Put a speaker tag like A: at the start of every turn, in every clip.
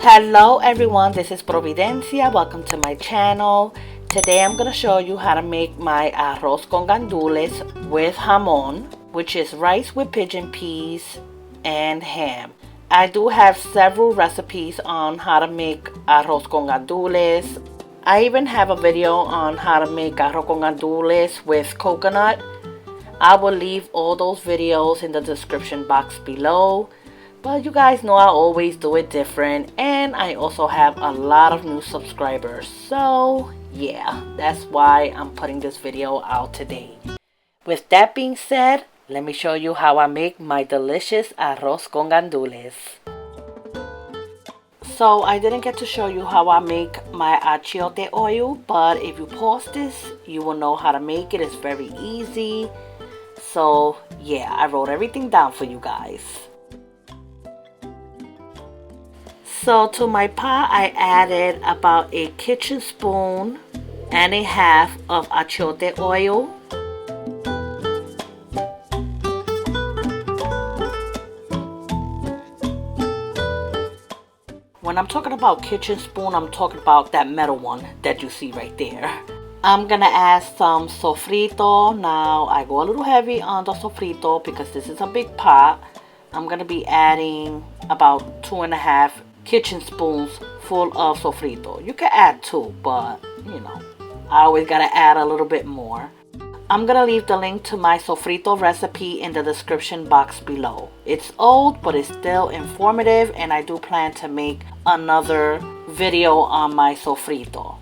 A: Hello everyone, this is Providencia. Welcome to my channel. Today I'm going to show you how to make my arroz con gandules with jamon, which is rice with pigeon peas and ham. I do have several recipes on how to make arroz con gandules. I even have a video on how to make arroz con gandules with coconut. I will leave all those videos in the description box below. But you guys know I always do it different, and I also have a lot of new subscribers. So yeah, that's why I'm putting this video out today. With that being said, let me show you how I make my delicious arroz con gandules. So I didn't get to show you how I make my achiote oil, but if you pause this, you will know how to make it. It's very easy. So yeah, I wrote everything down for you guys. So to my pot, I added about a kitchen spoon and a half of achiote oil. When I'm talking about kitchen spoon, I'm talking about that metal one that you see right there. I'm gonna add some sofrito. Now I go a little heavy on the sofrito because this is a big pot. I'm gonna be adding about 2.5 kitchen spoons full of sofrito. You can add 2, but you know, I always gotta add a little bit more. I'm gonna leave the link to my sofrito recipe in the description box below. It's old, but it's still informative, and I do plan to make another video on my sofrito.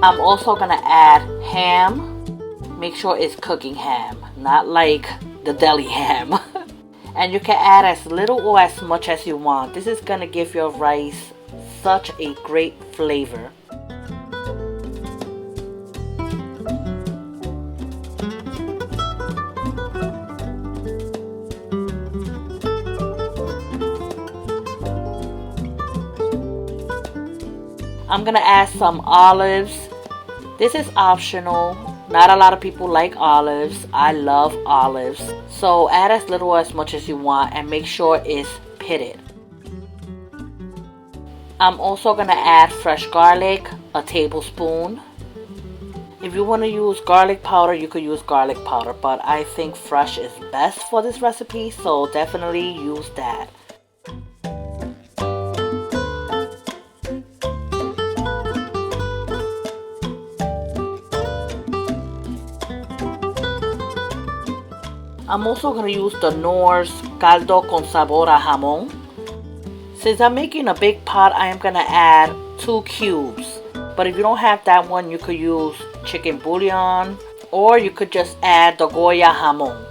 A: I'm also gonna add ham. Make sure it's cooking ham, not like the deli ham. And you can add as little or as much as you want. This is gonna give your rice such a great flavor. I'm gonna add some olives. This is optional. Not a lot of people like olives. I love olives. So add as little or as much as you want and make sure it's pitted. I'm also going to add fresh garlic, a tablespoon. If you want to use garlic powder, you could use garlic powder, but I think fresh is best for this recipe, so definitely use that. I'm also going to use the Knorr's caldo con sabor a jamón. Since I'm making a big pot, I am going to add 2 cubes. But if you don't have that one, you could use chicken bouillon, or you could just add the Goya jamón.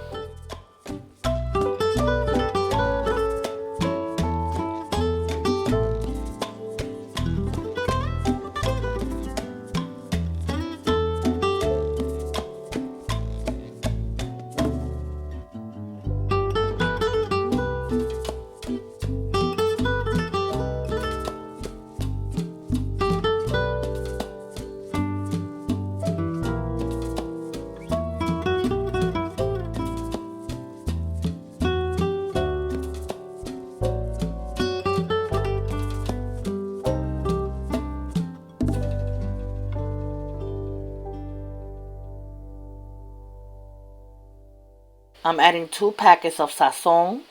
A: I'm adding 2 packets of sazon,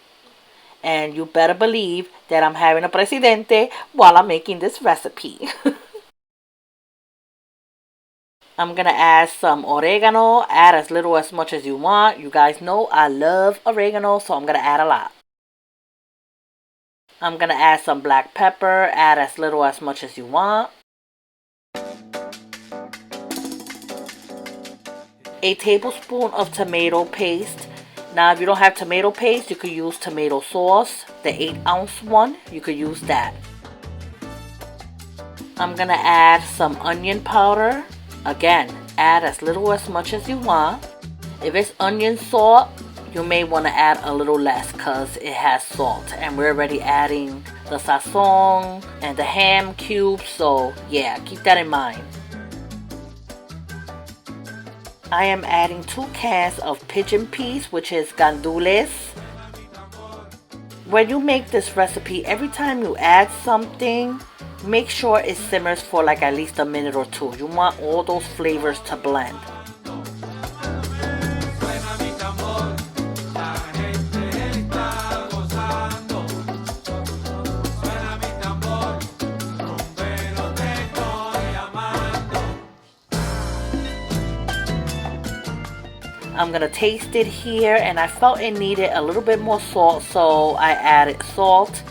A: and you better believe that I'm having a presidente while I'm making this recipe. I'm gonna add some oregano. Add as little as much as you want. You guys know I love oregano, so I'm gonna add a lot. I'm gonna add some black pepper. Add as little as much as you want. A tablespoon of tomato paste. Now if you don't have tomato paste, you could use tomato sauce, the 8-ounce one. You could use that. I'm gonna add some onion powder. Again, add as little or as much as you want. If it's onion salt, you may want to add a little less because it has salt, and we're already adding the sazon and the ham cubes, so yeah, keep that in mind. I am adding 2 cans of pigeon peas, which is gandules. When you make this recipe, every time you add something, make sure it simmers for like at least a minute or two. You want all those flavors to blend. I'm gonna taste it here, and I felt it needed a little bit more salt, so I added salt.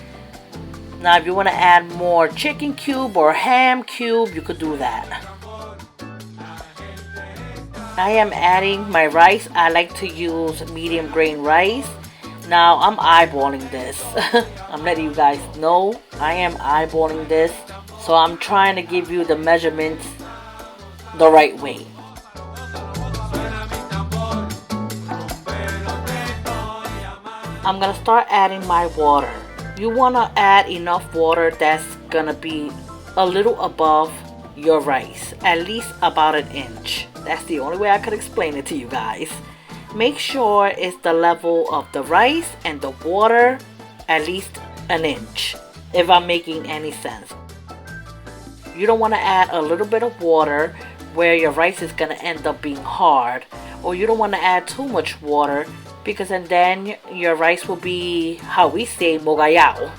A: Now if you want to add more chicken cube or ham cube, you could do that. I am adding my rice. I like to use medium grain rice. Now I'm eyeballing this. I'm letting you guys know I am eyeballing this, so I'm trying to give you the measurements the right way. I'm gonna start adding my water. You wanna add enough water that's gonna be a little above your rice, at least about an inch. That's the only way I could explain it to you guys. Make sure it's the level of the rice and the water, at least an inch, if I'm making any sense. You don't wanna add a little bit of water where your rice is gonna end up being hard, or you don't wanna add too much water, because then your rice will be, how we say, mogayao,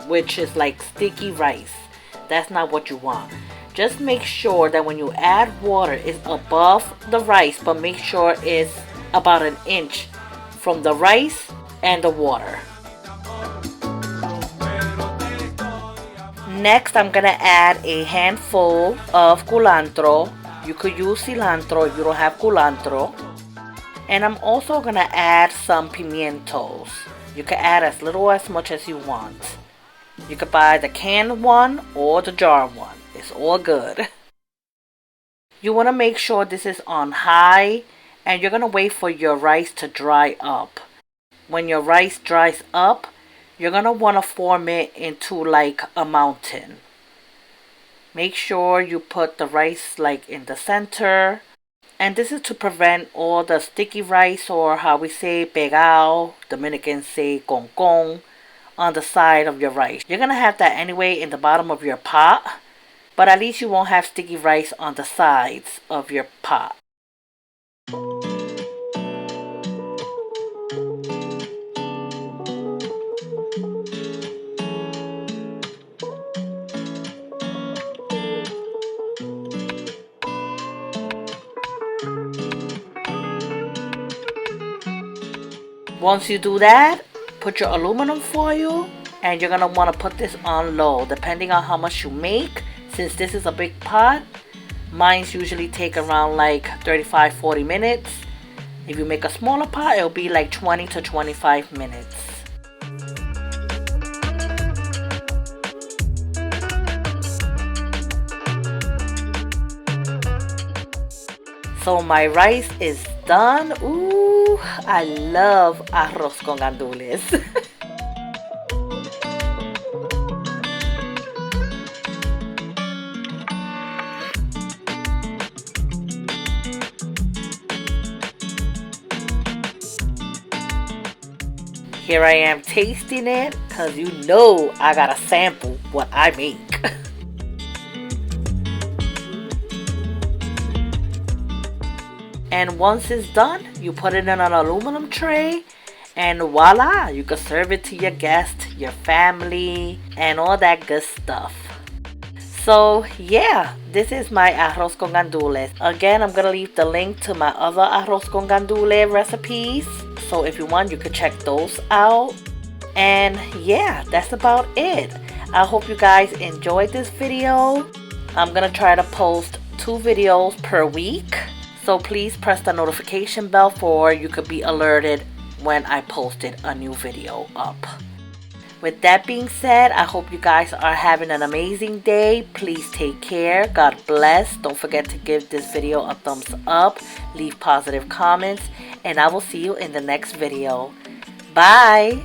A: which is like sticky rice. That's not what you want. Just make sure that when you add water, it's above the rice, but make sure it's about an inch from the rice and the water. Next, I'm gonna add a handful of culantro. You could use cilantro if you don't have culantro. And I'm also gonna add some pimientos. You can add as little or as much as you want. You could buy the canned one or the jar one. It's all good. You wanna make sure this is on high, and you're gonna wait for your rice to dry up. When your rice dries up, you're gonna wanna form it into like a mountain. Make sure you put the rice like in the center. And this is to prevent all the sticky rice, or how we say pegao, Dominicans say con, on the side of your rice. You're going to have that anyway in the bottom of your pot, but at least you won't have sticky rice on the sides of your pot. Once you do that, put your aluminum foil, and you're gonna want to put this on low depending on how much you make. Since this is a big pot, mine's usually take around like 35-40 minutes. If you make a smaller pot, it'll be like 20 to 25 minutes. So my rice is done. Ooh, I love arroz con gandules. Here I am tasting it, because you know I gotta sample what I make. And once it's done, you put it in an aluminum tray, and voila, you can serve it to your guests, your family, and all that good stuff. So yeah, this is my arroz con gandules. Again, I'm gonna leave the link to my other arroz con gandule recipes, so if you want, you could check those out. And yeah, that's about it. I hope you guys enjoyed this video. I'm gonna try to post 2 videos per week, so please press the notification bell for you could be alerted when I posted a new video up. With that being said, I hope you guys are having an amazing day. Please take care. God bless. Don't forget to give this video a thumbs up, leave positive comments, and I will see you in the next video. Bye.